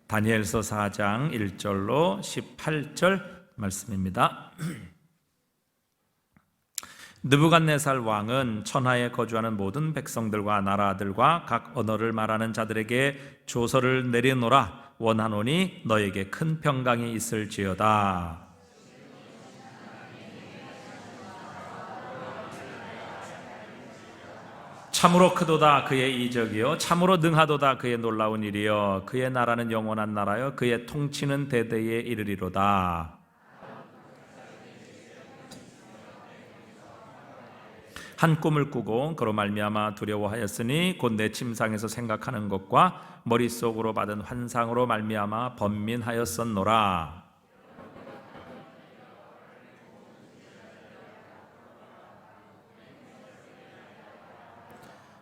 다니엘서 4장 1절로 18절 말씀입니다. 느부갓네살 왕은 천하에 거주하는 모든 백성들과 나라들과 각 언어를 말하는 자들에게 조서를 내리노라. 원하노니 너에게 큰 평강이 있을지어다. 참으로 크도다 그의 이적이요 참으로 능하도다 그의 놀라운 일이요 그의 나라는 영원한 나라요 그의 통치는 대대에 이르리로다. 한 꿈을 꾸고 그로 말미암아 두려워하였으니 곧 내 침상에서 생각하는 것과 머릿속으로 받은 환상으로 말미암아 번민하였었노라.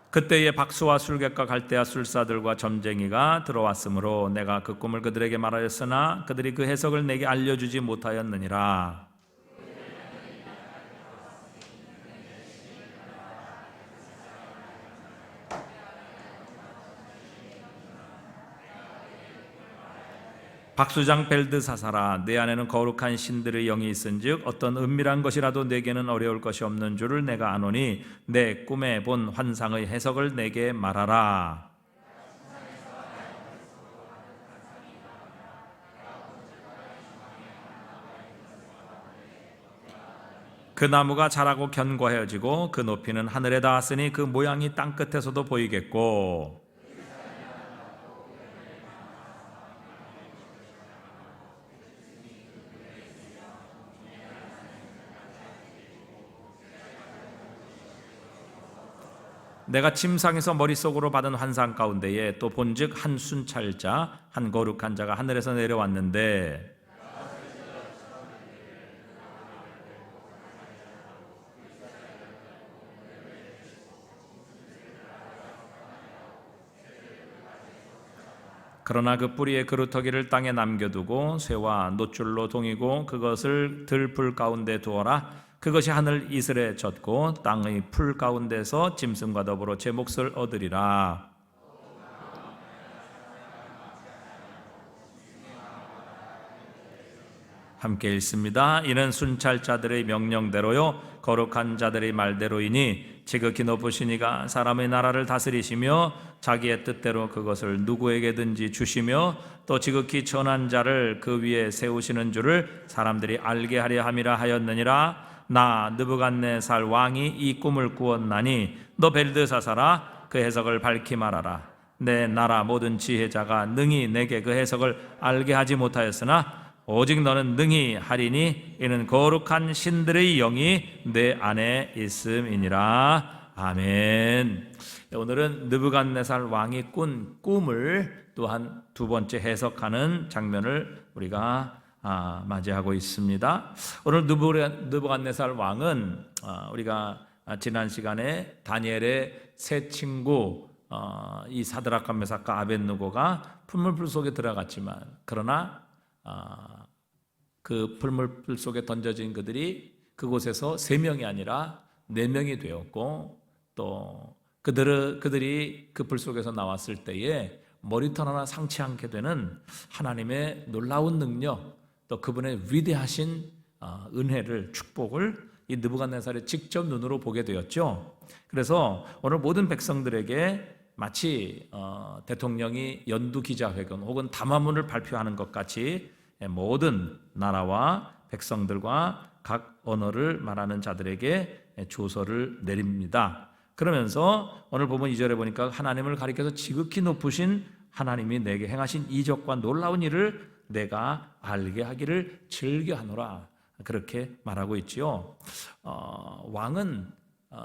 그때에 박수와 술객과 갈대아 술사들과 점쟁이가 들어왔으므로 내가 그 꿈을 그들에게 말하였으나 그들이 그 해석을 내게 알려주지 못하였느니라. 박수장 벨드사사라, 내 안에는 거룩한 신들의 영이 있은즉 어떤 은밀한 것이라도 내게는 어려울 것이 없는 줄을 내가 아노니 내 꿈에 본 환상의 해석을 내게 말하라. 그 나무가 자라고 견고해지고 그 높이는 하늘에 닿았으니 그 모양이 땅 끝에서도 보이겠고 내가 침상에서 머릿속으로 받은 환상 가운데에 또 본즉 한 순찰자 한 거룩한 자가 하늘에서 내려왔는데 그러나 그 뿌리의 그루터기를 땅에 남겨두고 쇠와 놋줄로 동이고 그것을 들풀 가운데 두어라. 그것이 하늘 이슬에 젖고 땅의 풀 가운데서 짐승과 더불어 제 몫을 얻으리라. 함께 읽습니다. 이는 순찰자들의 명령대로요 거룩한 자들의 말대로이니 지극히 높으신 이가 사람의 나라를 다스리시며 자기의 뜻대로 그것을 누구에게든지 주시며 또 지극히 전한 자를 그 위에 세우시는 줄을 사람들이 알게 하려 함이라 하였느니라. 나 느부갓네살 왕이 이 꿈을 꾸었나니 너 벨드사사라 그 해석을 밝히 말하라. 내 나라 모든 지혜자가 능히 내게 그 해석을 알게 하지 못하였으나 오직 너는 능히 하리니 이는 거룩한 신들의 영이 내 안에 있음이니라. 아멘. 오늘은 느부갓네살 왕이 꾼 꿈을 또한 두 번째 해석하는 장면을 우리가 맞이하고 있습니다. 오늘 느부갓네살 왕은 우리가 지난 시간에 다니엘의 세 친구 이 사드락과 메삭과 아벳느고가 풀물불 속에 들어갔지만 그러나 그 풀물불 속에 던져진 그들이 그곳에서 3명이 아니라 4명이 되었고 또 그들이 그 불 속에서 나왔을 때에 머리털 하나 상치 않게 되는 하나님의 놀라운 능력 또 그분의 위대하신 은혜를 축복을 이 느부갓네살이 직접 눈으로 보게 되었죠. 그래서 오늘 모든 백성들에게 마치 대통령이 연두 기자회견 혹은 담화문을 발표하는 것 같이 모든 나라와 백성들과 각 언어를 말하는 자들에게 조서를 내립니다. 그러면서 오늘 보면 2절에 보니까 하나님을 가리켜서 지극히 높으신 하나님이 내게 행하신 이적과 놀라운 일을 내가 알게 하기를 즐겨하노라 그렇게 말하고 있지요. 왕은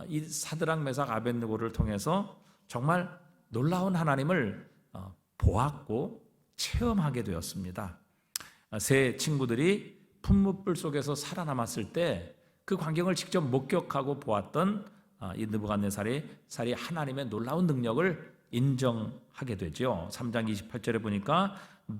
이 사드락 메삭 아벳느고를 통해서 정말 놀라운 하나님을 보았고 체험하게 되었습니다. 세 친구들이 풀무불 속에서 살아남았을 때 그 광경을 직접 목격하고 보았던 이 느부갓네살이 하나님의 놀라운 능력을 인정하게 되죠. 3장 28절에 보니까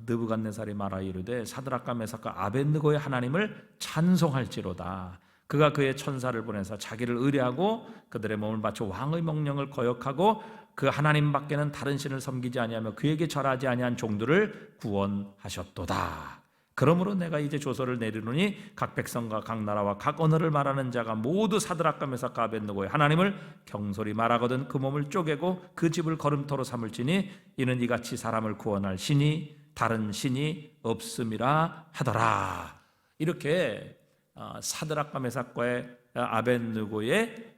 느부갓네살이 말하 이르되 사드락과 메삭과 아벳느고의 하나님을 찬송할지로다. 그가 그의 천사를 보내서 자기를 의뢰하고 그들의 몸을 바쳐 왕의 명령을 거역하고 그 하나님밖에는 다른 신을 섬기지 아니하며 그에게 절하지 아니한 종들을 구원하셨도다. 그러므로 내가 이제 조서를 내리노니 각 백성과 각 나라와 각 언어를 말하는 자가 모두 사드락과 메삭과 아벳느고의 하나님을 경솔히 말하거든 그 몸을 쪼개고 그 집을 거름토로 삼을지니 이는 이같이 사람을 구원할 신이 다른 신이 없음이라 하더라. 이렇게 사드락과 메삭과의 아벳느고의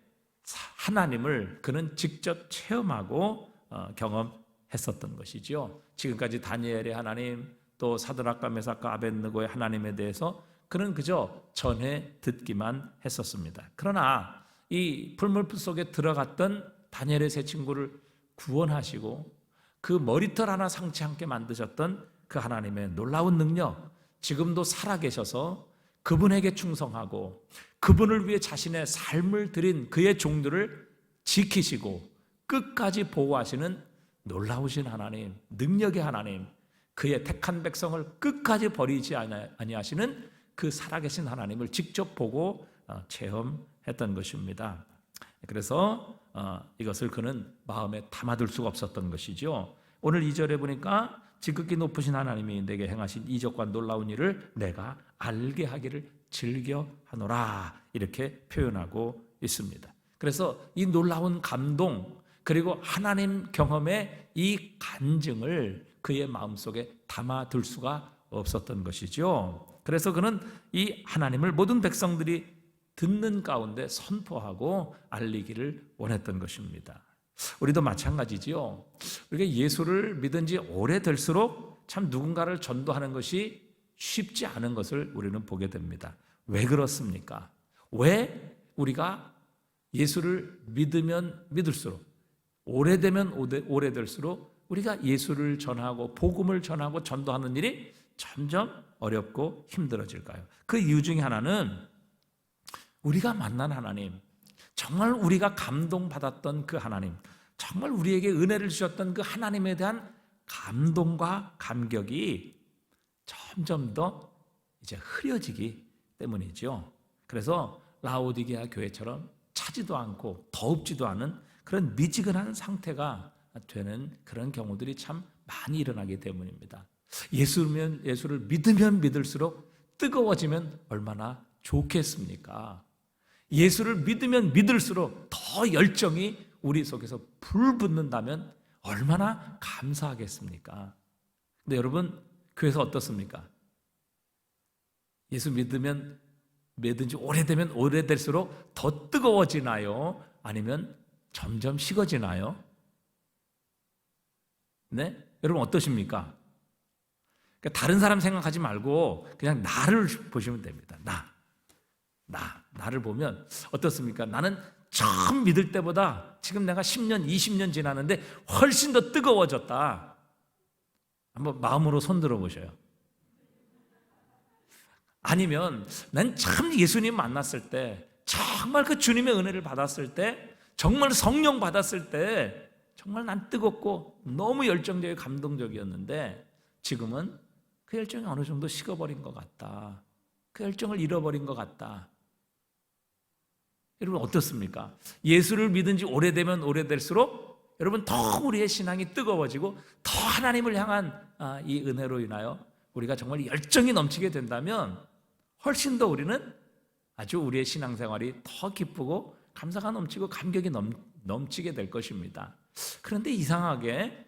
하나님을 그는 직접 체험하고 경험했었던 것이죠. 지금까지 다니엘의 하나님, 또 사드락과 메삭과 아벳느고의 하나님에 대해서 그는 그저 전해 듣기만 했었습니다. 그러나 이 풀물불 속에 들어갔던 다니엘의 세 친구를 구원하시고 그 머리털 하나 상치 않게 만드셨던 그 하나님의 놀라운 능력, 지금도 살아계셔서 그분에게 충성하고 그분을 위해 자신의 삶을 드린 그의 종들을 지키시고 끝까지 보호하시는 놀라우신 하나님, 능력의 하나님, 그의 택한 백성을 끝까지 버리지 아니하시는 그 살아계신 하나님을 직접 보고 체험했던 것입니다. 그래서 이것을 그는 마음에 담아둘 수가 없었던 것이죠. 오늘 2절에 보니까 지극히 높으신 하나님이 내게 행하신 이적과 놀라운 일을 내가 알게 하기를 즐겨하노라, 이렇게 표현하고 있습니다. 그래서 이 놀라운 감동 그리고 하나님 경험의 이 간증을 그의 마음속에 담아둘 수가 없었던 것이죠. 그래서 그는 이 하나님을 모든 백성들이 듣는 가운데 선포하고 알리기를 원했던 것입니다. 우리도 마찬가지지요. 우리가 예수를 믿은 지 오래될수록 참 누군가를 전도하는 것이 쉽지 않은 것을 우리는 보게 됩니다. 왜 그렇습니까? 왜 우리가 예수를 믿으면 믿을수록, 오래되면 오래될수록 우리가 예수를 전하고 복음을 전하고 전도하는 일이 점점 어렵고 힘들어질까요? 그 이유 중에 하나는 우리가 만난 하나님, 정말 우리가 감동받았던 그 하나님, 정말 우리에게 은혜를 주셨던 그 하나님에 대한 감동과 감격이 점점 더 이제 흐려지기 때문이죠. 그래서 라오디게아 교회처럼 차지도 않고 더웁지도 않은 그런 미지근한 상태가 되는 그런 경우들이 참 많이 일어나기 때문입니다. 예수를 믿으면 믿을수록 뜨거워지면 얼마나 좋겠습니까? 예수를 믿으면 믿을수록 더 열정이 우리 속에서 불붙는다면 얼마나 감사하겠습니까? 근데 여러분, 교회에서 어떻습니까? 예수 믿으면 믿은지 오래되면 오래될수록 더 뜨거워지나요? 아니면 점점 식어지나요? 네? 여러분 어떠십니까? 그러니까 다른 사람 생각하지 말고 그냥 나를 보시면 됩니다. 나를 보면 어떻습니까? 나는 처음 믿을 때보다 지금 내가 10년, 20년 지났는데 훨씬 더 뜨거워졌다. 한번 마음으로 손 들어보셔요. 아니면 난 참 예수님 만났을 때, 정말 그 주님의 은혜를 받았을 때, 정말 성령 받았을 때 정말 난 뜨겁고 너무 열정적이고 감동적이었는데 지금은 그 열정이 어느 정도 식어버린 것 같다. 그 열정을 잃어버린 것 같다. 여러분 어떻습니까? 예수를 믿은 지 오래되면 오래될수록 여러분 더 우리의 신앙이 뜨거워지고 더 하나님을 향한 이 은혜로 인하여 우리가 정말 열정이 넘치게 된다면 훨씬 더 우리는 아주 우리의 신앙생활이 더 기쁘고 감사가 넘치고 감격이 넘치게 될 것입니다. 그런데 이상하게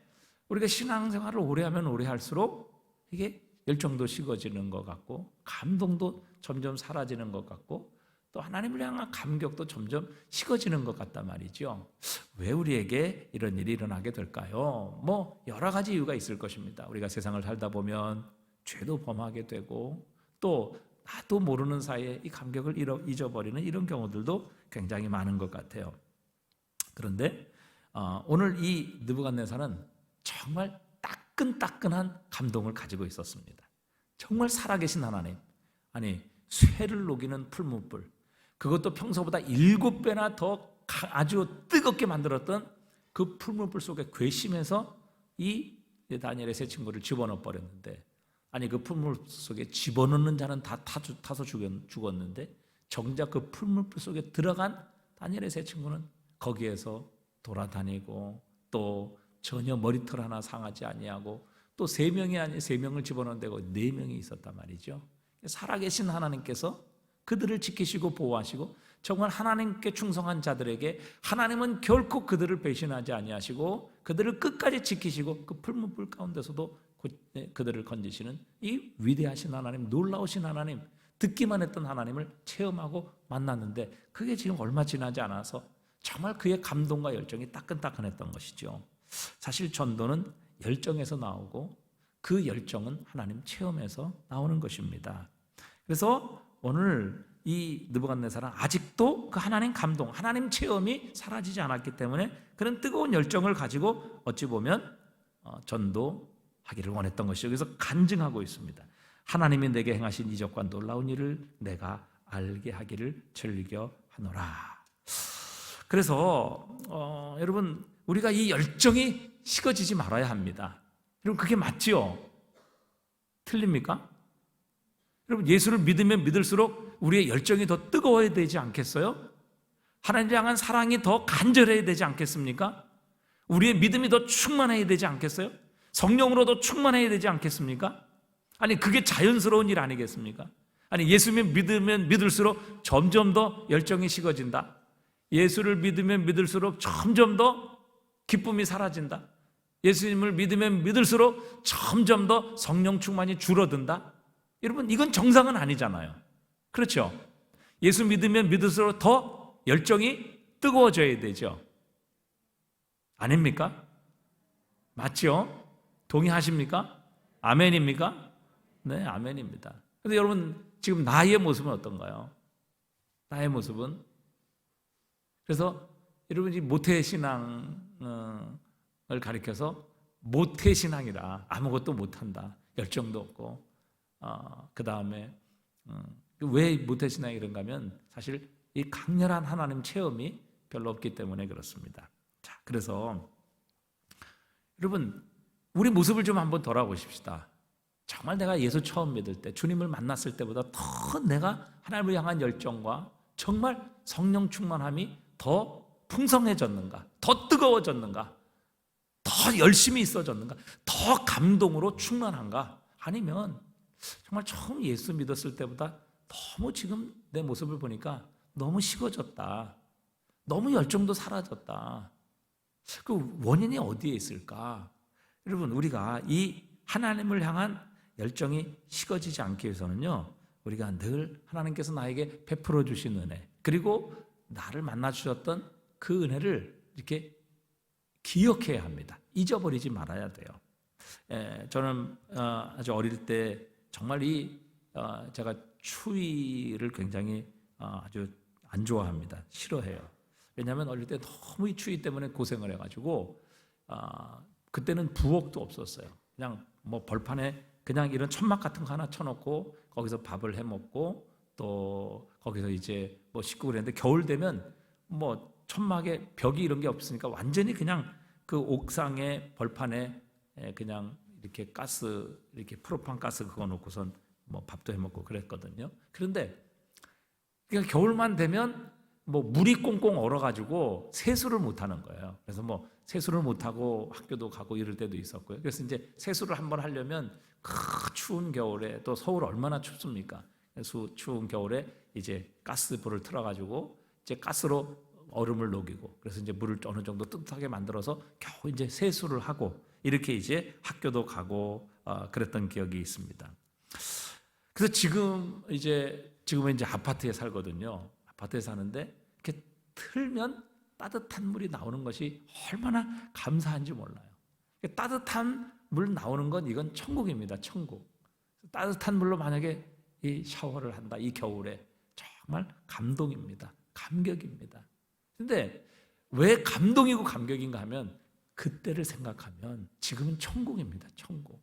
우리가 신앙생활을 오래 하면 오래 할수록 이게 열정도 식어지는 것 같고 감동도 점점 사라지는 것 같고 또 하나님을 향한 감격도 점점 식어지는 것 같단 말이죠. 왜 우리에게 이런 일이 일어나게 될까요? 뭐 여러 가지 이유가 있을 것입니다. 우리가 세상을 살다 보면 죄도 범하게 되고 또 나도 모르는 사이에 이 감격을 잊어버리는 이런 경우들도 굉장히 많은 것 같아요. 그런데 오늘 이 느부갓네살은 정말 따끈따끈한 감동을 가지고 있었습니다. 정말 살아계신 하나님, 아니 쇠를 녹이는 풀무불, 그것도 평소보다 7배나 더 아주 뜨겁게 만들었던 그 풀무불 속에 괘씸해서 이 다니엘의 세 친구를 집어넣어 버렸는데, 아니 그 풀물 속에 집어넣는 자는 다 타서 죽었는데 정작 그 풀무불 속에 들어간 다니엘의 세 친구는 거기에서 돌아다니고 또 전혀 머리털 하나 상하지 아니하고 또 3명이 아니 3명을 집어넣은 데고 4명이 있었단 말이죠. 살아계신 하나님께서 그들을 지키시고 보호하시고 정말 하나님께 충성한 자들에게 하나님은 결코 그들을 배신하지 아니하시고 그들을 끝까지 지키시고 그 풀무불 가운데서도 그들을 건지시는 이 위대하신 하나님, 놀라우신 하나님, 듣기만 했던 하나님을 체험하고 만났는데 그게 지금 얼마 지나지 않아서 정말 그의 감동과 열정이 따끈따끈했던 것이죠. 사실 전도는 열정에서 나오고 그 열정은 하나님 체험에서 나오는 것입니다. 그래서 오늘 이 느부갓네살은 아직도 그 하나님 감동, 하나님 체험이 사라지지 않았기 때문에 그런 뜨거운 열정을 가지고 어찌 보면 전도하기를 원했던 것이죠. 그래서 간증하고 있습니다. 하나님이 내게 행하신 이적과 놀라운 일을 내가 알게 하기를 즐겨하노라. 그래서 여러분 우리가 이 열정이 식어지지 말아야 합니다. 여러분 그게 맞지요? 틀립니까? 여러분 예수를 믿으면 믿을수록 우리의 열정이 더 뜨거워야 되지 않겠어요? 하나님을 향한 사랑이 더 간절해야 되지 않겠습니까? 우리의 믿음이 더 충만해야 되지 않겠어요? 성령으로 더 충만해야 되지 않겠습니까? 아니 그게 자연스러운 일 아니겠습니까? 아니 예수를 믿으면 믿을수록 점점 더 열정이 식어진다. 예수를 믿으면 믿을수록 점점 더 기쁨이 사라진다. 예수님을 믿으면 믿을수록 점점 더 성령 충만이 줄어든다. 여러분 이건 정상은 아니잖아요. 그렇죠? 예수 믿으면 믿을수록 더 열정이 뜨거워져야 되죠. 아닙니까? 맞죠? 동의하십니까? 아멘입니까? 네, 아멘입니다. 그런데 여러분 지금 나의 모습은 어떤가요? 나의 모습은 그래서 여러분이 모태신앙을 가리켜서 모태신앙이라 아무것도 못한다. 열정도 없고 그 다음에 왜 모태신앙이 그런가 하면 사실 이 강렬한 하나님 체험이 별로 없기 때문에 그렇습니다. 자, 그래서 여러분 우리 모습을 좀 한번 돌아보십시다. 정말 내가 예수 처음 믿을 때 주님을 만났을 때보다 더 내가 하나님을 향한 열정과 정말 성령 충만함이 더 풍성해졌는가? 더 뜨거워졌는가? 더 열심히 있어졌는가? 더 감동으로 충만한가? 아니면 정말 처음 예수 믿었을 때보다 너무 지금 내 모습을 보니까 너무 식어졌다. 너무 열정도 사라졌다. 그 원인이 어디에 있을까? 여러분 우리가 이 하나님을 향한 열정이 식어지지 않기 위해서는요, 우리가 늘 하나님께서 나에게 베풀어 주신 은혜, 그리고 나를 만나 주셨던 그 은혜를 이렇게 기억해야 합니다. 잊어버리지 말아야 돼요. 저는 아주 어릴 때 정말 제가 추위를 굉장히 아주 안 좋아합니다. 싫어해요. 왜냐하면 어릴 때 너무 이 추위 때문에 고생을 해가지고 그때는 부엌도 없었어요. 그냥 뭐 벌판에 그냥 이런 천막 같은 거 하나 쳐놓고 거기서 밥을 해 먹고 또 거기서 이제 뭐 씻고 그랬는데 겨울 되면 뭐 천막에 벽이 이런 게 없으니까 완전히 그냥 그 옥상에 벌판에 그냥 이렇게 가스 이렇게 프로판 가스 그거 놓고선 뭐 밥도 해 먹고 그랬거든요. 그런데 그러니까 겨울만 되면 뭐 물이 꽁꽁 얼어가지고 세수를 못 하는 거예요. 그래서 뭐 세수를 못 하고 학교도 가고 이럴 때도 있었고요. 그래서 이제 세수를 한번 하려면 그 추운 겨울에 또 서울 얼마나 춥습니까? 추운 겨울에 이제 가스불을 틀어가지고 이제 가스로 얼음을 녹이고 그래서 이제 물을 어느 정도 뜨뜻하게 만들어서 겨우 이제 세수를 하고 이렇게 이제 학교도 가고 그랬던 기억이 있습니다. 그래서 지금은 이제 아파트에 살거든요. 아파트에 사는데 이렇게 틀면 따뜻한 물이 나오는 것이 얼마나 감사한지 몰라요. 따뜻한 물 나오는 건 이건 천국입니다. 천국. 따뜻한 물로 만약에 이 샤워를 한다. 이 겨울에 정말 감동입니다. 감격입니다. 근데 왜 감동이고 감격인가 하면 그때를 생각하면 지금은 천국입니다. 천국.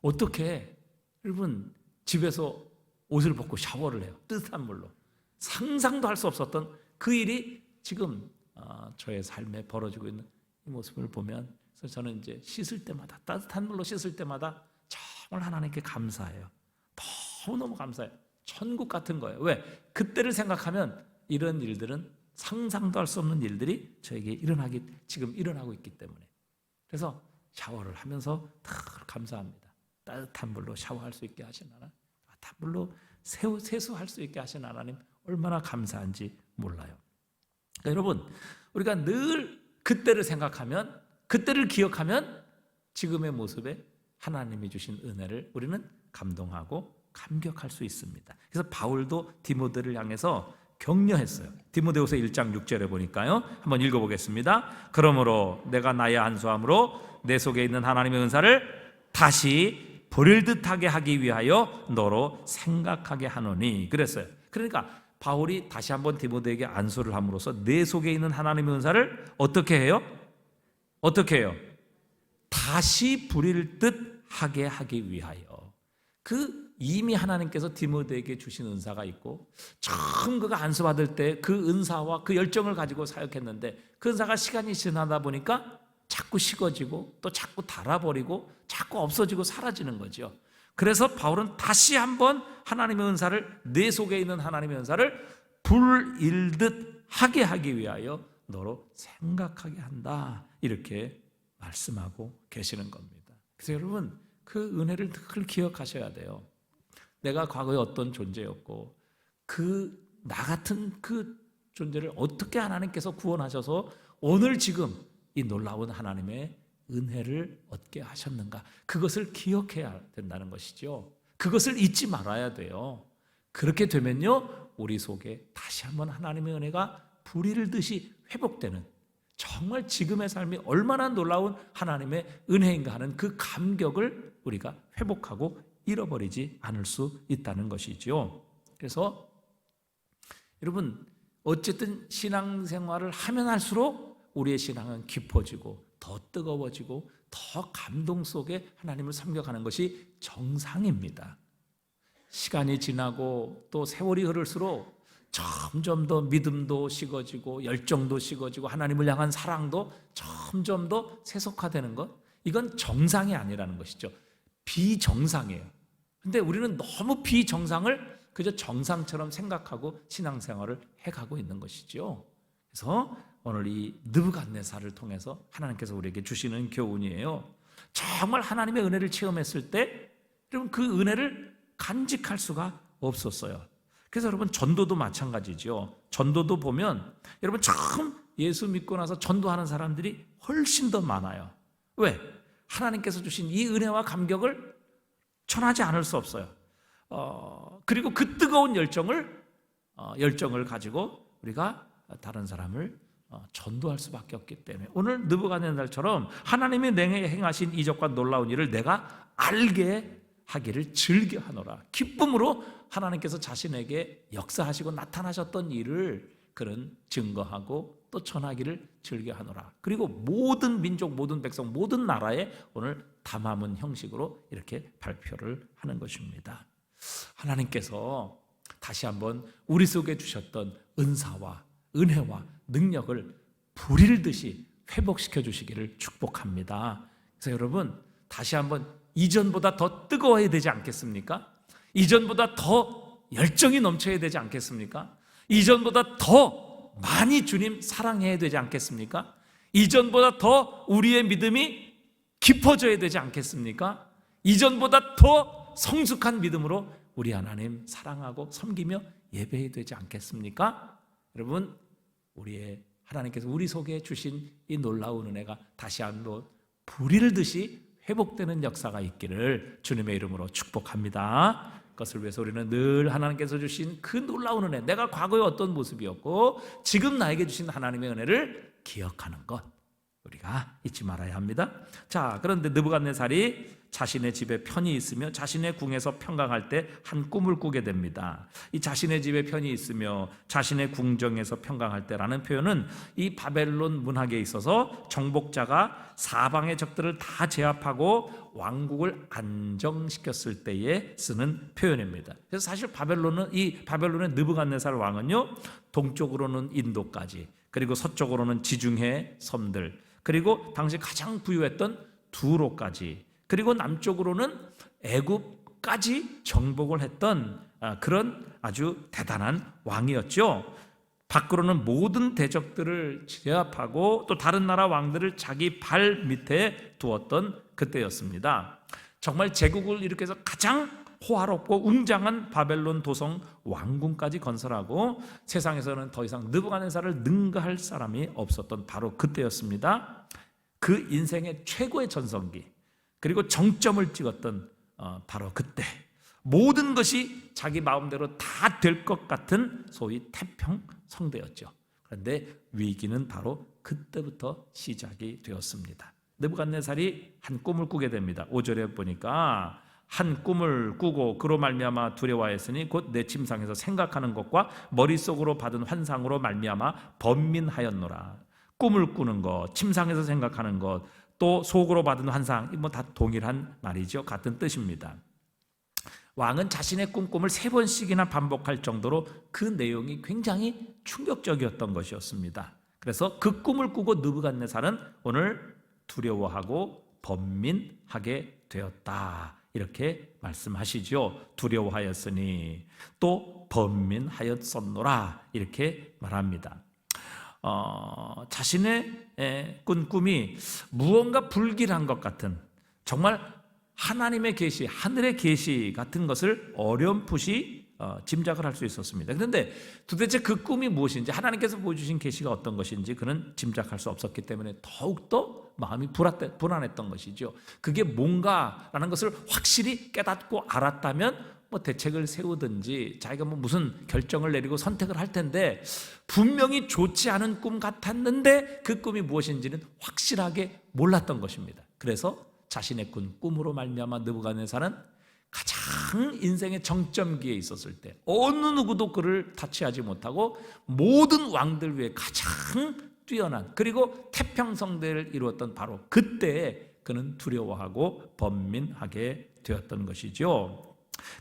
어떻게 여러분 집에서 옷을 벗고 샤워를 해요. 따뜻한 물로. 상상도 할 수 없었던 그 일이 지금 저의 삶에 벌어지고 있는 이 모습을 보면 그래서 저는 이제 씻을 때마다 따뜻한 물로 씻을 때마다 정말 하나님께 감사해요. 너무너무 감사해요. 천국 같은 거예요. 왜? 그때를 생각하면 이런 일들은 상상도 할 수 없는 일들이 저에게 지금 일어나고 있기 때문에, 그래서 샤워를 하면서 늘 감사합니다. 따뜻한 물로 샤워할 수 있게 하신 하나님, 따뜻한 물로 세수할 수 있게 하신 하나님, 얼마나 감사한지 몰라요. 그러니까 여러분, 우리가 늘 그때를 생각하면, 그때를 기억하면 지금의 모습에 하나님이 주신 은혜를 우리는 감동하고 감격할 수 있습니다. 그래서 바울도 디모데를 향해서 격려했어요. 디모데후서 1장 6절에 보니까요, 한번 읽어보겠습니다. 그러므로 내가 나의 안수함으로 내 속에 있는 하나님의 은사를 다시 부릴 듯하게 하기 위하여 너로 생각하게 하노니, 그랬어요. 그러니까 바울이 다시 한번 디모데에게 안수를 함으로써 내 속에 있는 하나님의 은사를 어떻게 해요? 어떻게 해요? 다시 부릴 듯하게 하기 위하여. 이미 하나님께서 디모데에게 주신 은사가 있고, 처음 그가 안수받을 때 그 은사와 그 열정을 가지고 사역했는데, 그 은사가 시간이 지나다 보니까 자꾸 식어지고 또 자꾸 닳아버리고 자꾸 없어지고 사라지는 거죠. 그래서 바울은 다시 한번 하나님의 은사를, 내 속에 있는 하나님의 은사를 불일듯 하게 하기 위하여 너로 생각하게 한다, 이렇게 말씀하고 계시는 겁니다. 그래서 여러분, 그 은혜를 늘 기억하셔야 돼요. 내가 과거에 어떤 존재였고, 나 같은 그 존재를 어떻게 하나님께서 구원하셔서 오늘 지금 이 놀라운 하나님의 은혜를 얻게 하셨는가, 그것을 기억해야 된다는 것이죠. 그것을 잊지 말아야 돼요. 그렇게 되면요, 우리 속에 다시 한번 하나님의 은혜가 불이 듯이 회복되는, 정말 지금의 삶이 얼마나 놀라운 하나님의 은혜인가 하는 그 감격을 우리가 회복하고 잃어버리지 않을 수 있다는 것이죠. 그래서 여러분, 어쨌든 신앙생활을 하면 할수록 우리의 신앙은 깊어지고 더 뜨거워지고 더 감동 속에 하나님을 섬겨가는 것이 정상입니다. 시간이 지나고 또 세월이 흐를수록 점점 더 믿음도 식어지고 열정도 식어지고 하나님을 향한 사랑도 점점 더 세속화되는 것, 이건 정상이 아니라는 것이죠. 비정상이에요. 근데 우리는 너무 비정상을 그저 정상처럼 생각하고 신앙생활을 해가고 있는 것이죠. 그래서 오늘 이 느부갓네살을 통해서 하나님께서 우리에게 주시는 교훈이에요. 정말 하나님의 은혜를 체험했을 때 여러분, 그 은혜를 간직할 수가 없었어요. 그래서 여러분, 전도도 마찬가지죠. 전도도 보면 여러분, 처음 예수 믿고 나서 전도하는 사람들이 훨씬 더 많아요. 왜? 하나님께서 주신 이 은혜와 감격을 전하지 않을 수 없어요. 그리고 그 뜨거운 열정을 가지고 우리가 다른 사람을 전도할 수밖에 없기 때문에, 오늘 느부갓네살처럼 하나님이 내게 행하신 이적과 놀라운 일을 내가 알게 하기를 즐겨하노라. 기쁨으로 하나님께서 자신에게 역사하시고 나타나셨던 일을 그런 증거하고 또 전하기를 즐겨하노라. 그리고 모든 민족, 모든 백성, 모든 나라에 오늘 담화문 형식으로 이렇게 발표를 하는 것입니다. 하나님께서 다시 한번 우리 속에 주셨던 은사와 은혜와 능력을 불일 듯이 회복시켜 주시기를 축복합니다. 그래서 여러분, 다시 한번 이전보다 더 뜨거워야 되지 않겠습니까? 이전보다 더 열정이 넘쳐야 되지 않겠습니까? 이전보다 더 많이 주님 사랑해야 되지 않겠습니까? 이전보다 더 우리의 믿음이 깊어져야 되지 않겠습니까? 이전보다 더 성숙한 믿음으로 우리 하나님 사랑하고 섬기며 예배해야 되지 않겠습니까? 여러분, 우리의 하나님께서 우리 속에 주신 이 놀라운 은혜가 다시 한번 불일 듯이 회복되는 역사가 있기를 주님의 이름으로 축복합니다. 그것을 위해서 우리는 늘 하나님께서 주신 그 놀라운 은혜, 내가 과거에 어떤 모습이었고 지금 나에게 주신 하나님의 은혜를 기억하는 것, 우리가 잊지 말아야 합니다. 자, 그런데 느부갓네살이 자신의 집에 편히 있으며 자신의 궁에서 평강할 때 한 꿈을 꾸게 됩니다. 이 자신의 집에 편히 있으며 자신의 궁정에서 평강할 때라는 표현은 이 바벨론 문학에 있어서 정복자가 사방의 적들을 다 제압하고 왕국을 안정시켰을 때에 쓰는 표현입니다. 그래서 사실 바벨론의 느부갓네살 왕은요, 동쪽으로는 인도까지, 그리고 서쪽으로는 지중해 섬들, 그리고 당시 가장 부유했던 두로까지, 그리고 남쪽으로는 애굽까지 정복을 했던 그런 아주 대단한 왕이었죠. 밖으로는 모든 대적들을 제압하고 또 다른 나라 왕들을 자기 발 밑에 두었던 그때였습니다. 정말 제국을 일으켜서 가장 호화롭고 웅장한 바벨론 도성 왕궁까지 건설하고 세상에서는 더 이상 느부갓네살을 능가할 사람이 없었던 바로 그때였습니다. 그 인생의 최고의 전성기, 그리고 정점을 찍었던 바로 그때, 모든 것이 자기 마음대로 다 될 것 같은 소위 태평성대였죠. 그런데 위기는 바로 그때부터 시작이 되었습니다. 느부갓네살이 한 꿈을 꾸게 됩니다. 5절에 보니까 한 꿈을 꾸고 그로 말미암아 두려워하였으니 곧 내 침상에서 생각하는 것과 머릿속으로 받은 환상으로 말미암아 번민하였노라. 꿈을 꾸는 것, 침상에서 생각하는 것, 또 속으로 받은 환상, 뭐 다 동일한 말이죠. 같은 뜻입니다. 왕은 자신의 꿈을 3번씩이나 반복할 정도로 그 내용이 굉장히 충격적이었던 것이었습니다. 그래서 그 꿈을 꾸고 느부갓네살은 오늘 두려워하고 번민하게 되었다, 이렇게 말씀하시죠. 두려워하였으니 또 번민하였었노라, 이렇게 말합니다. 자신의 꾼 꿈이 무언가 불길한 것 같은, 정말 하나님의 계시, 하늘의 계시 같은 것을 어렴풋이 짐작을 할 수 있었습니다. 그런데 도대체 그 꿈이 무엇인지, 하나님께서 보여주신 계시가 어떤 것인지 그는 짐작할 수 없었기 때문에 더욱더 마음이 불안했던 것이죠. 그게 뭔가라는 것을 확실히 깨닫고 알았다면 뭐 대책을 세우든지 자기가 뭐 무슨 결정을 내리고 선택을 할 텐데, 분명히 좋지 않은 꿈 같았는데 그 꿈이 무엇인지는 확실하게 몰랐던 것입니다. 그래서 자신의 꿈으로 말미암아 느부갓네살은 가장 인생의 정점기에 있었을 때 어느 누구도 그를 타치하지 못하고 모든 왕들 위에 가장 뛰어난, 그리고 태평성대를 이루었던 바로 그때에 그는 두려워하고 번민하게 되었던 것이죠.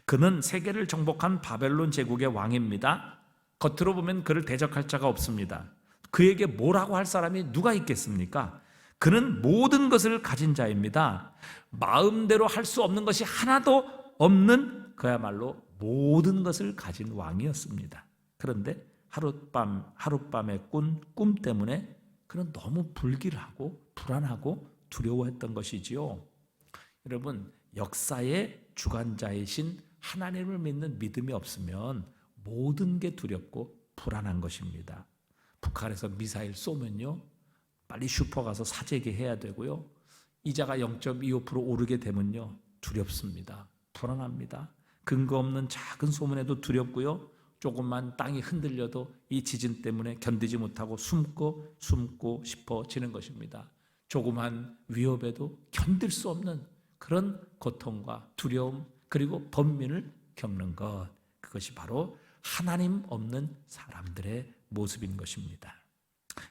그는 세계를 정복한 바벨론 제국의 왕입니다. 겉으로 보면 그를 대적할 자가 없습니다. 그에게 뭐라고 할 사람이 누가 있겠습니까? 그는 모든 것을 가진 자입니다. 마음대로 할 수 없는 것이 하나도 없는, 그야말로 모든 것을 가진 왕이었습니다. 그런데 하룻밤에 꾼 꿈 때문에 그는 너무 불길하고 불안하고 두려워했던 것이지요. 여러분, 역사의 주관자이신 하나님을 믿는 믿음이 없으면 모든 게 두렵고 불안한 것입니다. 북한에서 미사일 쏘면요, 빨리 슈퍼 가서 사재기 해야 되고요, 이자가 0.25% 오르게 되면요 두렵습니다. 불안합니다. 근거 없는 작은 소문에도 두렵고요, 조금만 땅이 흔들려도 이 지진 때문에 견디지 못하고 숨고 싶어지는 것입니다. 조그만 위협에도 견딜 수 없는 그런 고통과 두려움, 그리고 번민을 겪는 것, 그것이 바로 하나님 없는 사람들의 모습인 것입니다.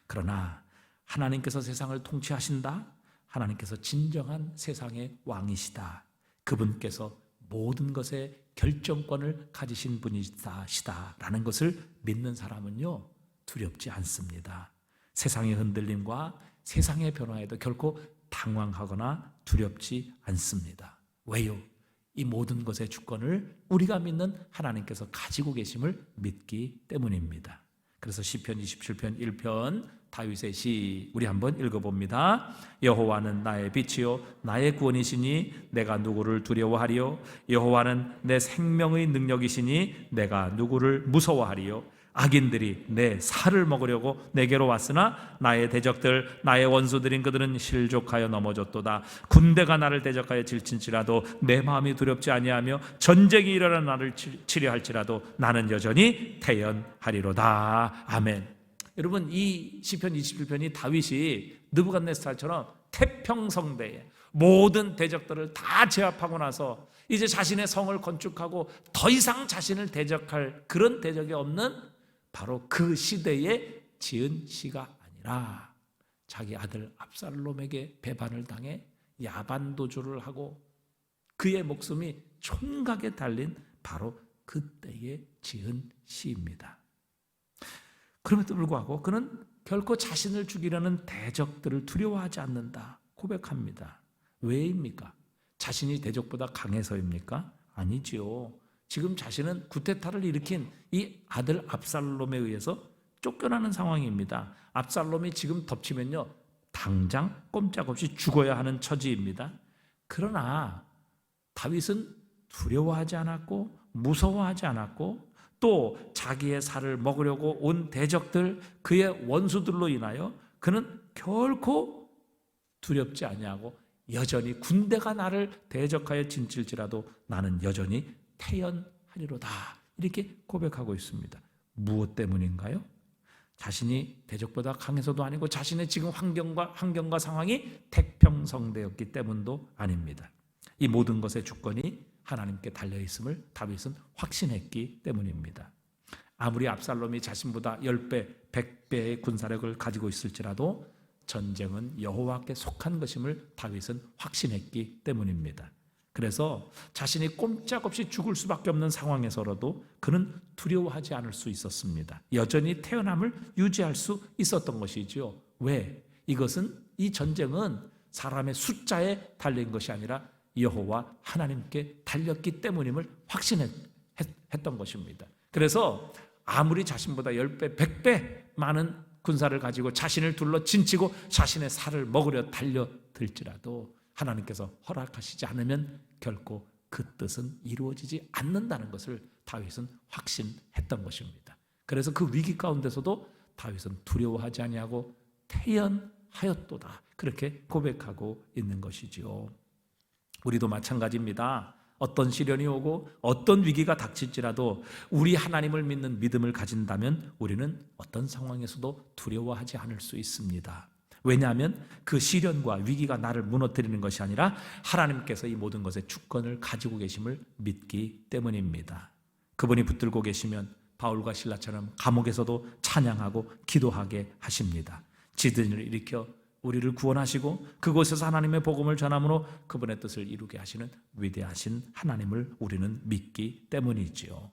그러나 하나님께서 세상을 통치하신다, 하나님께서 진정한 세상의 왕이시다, 그분께서 모든 것의 결정권을 가지신 분이시다라는 것을 믿는 사람은요 두렵지 않습니다. 세상의 흔들림과 세상의 변화에도 결코 당황하거나 두렵지 않습니다. 왜요? 이 모든 것의 주권을 우리가 믿는 하나님께서 가지고 계심을 믿기 때문입니다. 그래서 시편 27편 1편 다윗의 시 우리 한번 읽어봅니다. 여호와는 나의 빛이요 나의 구원이시니 내가 누구를 두려워하리요? 여호와는 내 생명의 능력이시니 내가 누구를 무서워하리요? 악인들이 내 살을 먹으려고 내게로 왔으나 나의 대적들 나의 원수들인 그들은 실족하여 넘어졌도다. 군대가 나를 대적하여 질친지라도 내 마음이 두렵지 아니하며 전쟁이 일어나 나를 치려할지라도 나는 여전히 태연하리로다. 아멘. 여러분, 이 시편 27편이 다윗이 느부갓네살처럼 태평성대에 모든 대적들을 다 제압하고 나서 이제 자신의 성을 건축하고 더 이상 자신을 대적할 그런 대적이 없는 바로 그 시대에 지은 시가 아니라 자기 아들 압살롬에게 배반을 당해 야반도주를 하고 그의 목숨이 총각에 달린 바로 그때에 지은 시입니다. 그럼에도 불구하고 그는 결코 자신을 죽이려는 대적들을 두려워하지 않는다 고백합니다. 왜입니까? 자신이 대적보다 강해서입니까? 아니지요. 지금 자신은 구테타를 일으킨 이 아들 압살롬에 의해서 쫓겨나는 상황입니다. 압살롬이 지금 덮치면요, 당장 꼼짝없이 죽어야 하는 처지입니다. 그러나 다윗은 두려워하지 않았고 무서워하지 않았고, 또 자기의 살을 먹으려고 온 대적들, 그의 원수들로 인하여 그는 결코 두렵지 아니하고 여전히 군대가 나를 대적하여 진칠지라도 나는 여전히 태연하리로다, 이렇게 고백하고 있습니다. 무엇 때문인가요? 자신이 대적보다 강해서도 아니고 자신의 지금 환경과 상황이 태평성대였기 때문도 아닙니다. 이 모든 것의 주권이 하나님께 달려있음을 다윗은 확신했기 때문입니다. 아무리 압살롬이 자신보다 10배, 100배의 군사력을 가지고 있을지라도 전쟁은 여호와께 속한 것임을 다윗은 확신했기 때문입니다. 그래서 자신이 꼼짝없이 죽을 수밖에 없는 상황에서라도 그는 두려워하지 않을 수 있었습니다. 여전히 태어남을 유지할 수 있었던 것이죠. 왜? 이 전쟁은 사람의 숫자에 달린 것이 아니라 여호와 하나님께 달렸기 때문임을 확신했던 것입니다. 그래서 아무리 자신보다 10배, 100배 많은 군사를 가지고 자신을 둘러 진치고 자신의 살을 먹으려 달려들지라도 하나님께서 허락하시지 않으면 결코 그 뜻은 이루어지지 않는다는 것을 다윗은 확신했던 것입니다. 그래서 그 위기 가운데서도 다윗은 두려워하지 아니하고 태연하였도다, 그렇게 고백하고 있는 것이지요. 우리도 마찬가지입니다. 어떤 시련이 오고 어떤 위기가 닥칠지라도 우리 하나님을 믿는 믿음을 가진다면 우리는 어떤 상황에서도 두려워하지 않을 수 있습니다. 왜냐하면 그 시련과 위기가 나를 무너뜨리는 것이 아니라 하나님께서 이 모든 것의 주권을 가지고 계심을 믿기 때문입니다. 그분이 붙들고 계시면 바울과 실라처럼 감옥에서도 찬양하고 기도하게 하십니다. 지든을 일으켜 우리를 구원하시고 그곳에서 하나님의 복음을 전함으로 그분의 뜻을 이루게 하시는 위대하신 하나님을 우리는 믿기 때문이지요.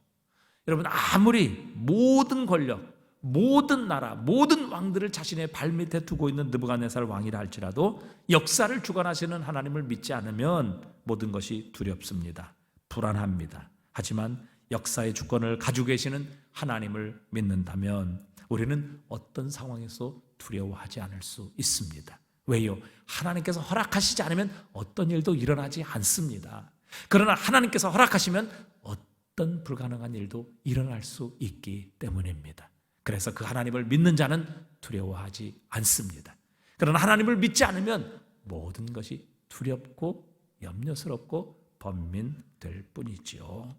여러분, 아무리 모든 권력, 모든 나라, 모든 왕들을 자신의 발밑에 두고 있는 느부갓네살 왕이라 할지라도 역사를 주관하시는 하나님을 믿지 않으면 모든 것이 두렵습니다. 불안합니다. 하지만 역사의 주권을 가지고 계시는 하나님을 믿는다면 우리는 어떤 상황에서 두려워하지 않을 수 있습니다. 왜요? 하나님께서 허락하시지 않으면 어떤 일도 일어나지 않습니다. 그러나 하나님께서 허락하시면 어떤 불가능한 일도 일어날 수 있기 때문입니다. 그래서 그 하나님을 믿는 자는 두려워하지 않습니다. 그러나 하나님을 믿지 않으면 모든 것이 두렵고 염려스럽고 번민될 뿐이지요.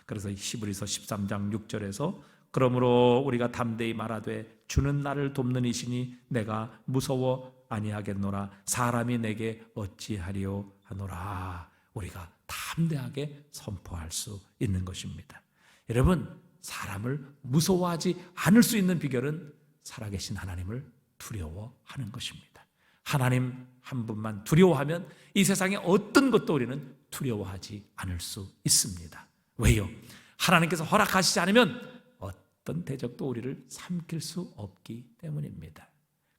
그래서 히브리서 13장 6절에서 그러므로 우리가 담대히 말하되 주는 나를 돕는 이시니 내가 무서워 아니하겠노라. 사람이 내게 어찌하리요 하노라. 우리가 담대하게 선포할 수 있는 것입니다. 여러분, 사람을 무서워하지 않을 수 있는 비결은 살아계신 하나님을 두려워하는 것입니다. 하나님 한 분만 두려워하면 이 세상의 어떤 것도 우리는 두려워하지 않을 수 있습니다. 왜요? 하나님께서 허락하시지 않으면 어떤 대적도 우리를 삼킬 수 없기 때문입니다.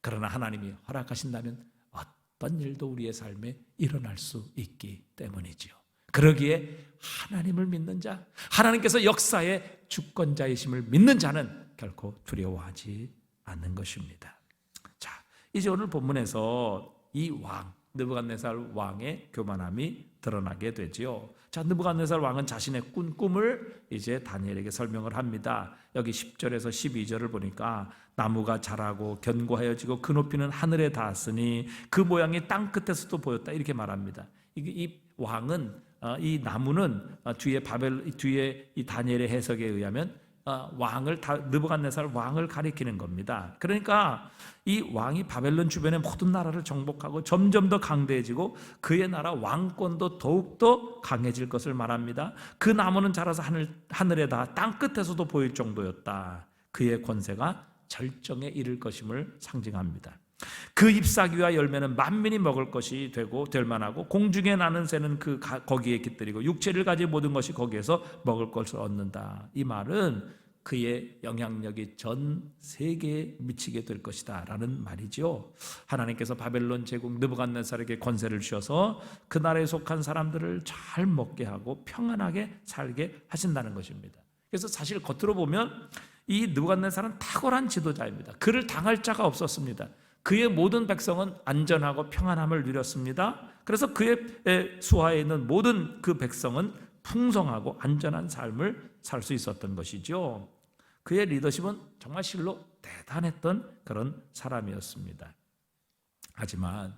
그러나 하나님이 허락하신다면 어떤 일도 우리의 삶에 일어날 수 있기 때문이지요. 그러기에 하나님을 믿는 자, 하나님께서 역사의 주권자이심을 믿는 자는 결코 두려워하지 않는 것입니다. 자, 이제 오늘 본문에서 이 왕, 느부갓네살 왕의 교만함이 드러나게 되지요. 자, 느부갓네살 왕은 자신의 꿈을 이제 다니엘에게 설명을 합니다. 여기 10절에서 12절을 보니까 나무가 자라고 견고하여지고 그 높이는 하늘에 닿았으니 그 모양이 땅 끝에서도 보였다, 이렇게 말합니다. 이 왕은 이 나무는 뒤에 이 다니엘의 해석에 의하면 느부갓네살 왕을 가리키는 겁니다. 그러니까 이 왕이 바벨론 주변의 모든 나라를 정복하고 점점 더 강대해지고 그의 나라 왕권도 더욱더 강해질 것을 말합니다. 그 나무는 자라서 하늘에 닿아 땅 끝에서도 보일 정도였다. 그의 권세가 절정에 이를 것임을 상징합니다. 그 잎사귀와 열매는 만민이 먹을 것이 되고 될 만하고 공중에 나는 새는 거기에 깃들이고 육체를 가진 모든 것이 거기에서 먹을 것을 얻는다. 이 말은 그의 영향력이 전 세계에 미치게 될 것이다 라는 말이죠. 하나님께서 바벨론 제국 느부갓네살에게 권세를 주셔서 그 나라에 속한 사람들을 잘 먹게 하고 평안하게 살게 하신다는 것입니다. 그래서 사실 겉으로 보면 이 느부갓네살은 탁월한 지도자입니다. 그를 당할 자가 없었습니다. 그의 모든 백성은 안전하고 평안함을 누렸습니다. 그래서 그의 수하에 있는 모든 그 백성은 풍성하고 안전한 삶을 살 수 있었던 것이죠. 그의 리더십은 정말 실로 대단했던 그런 사람이었습니다. 하지만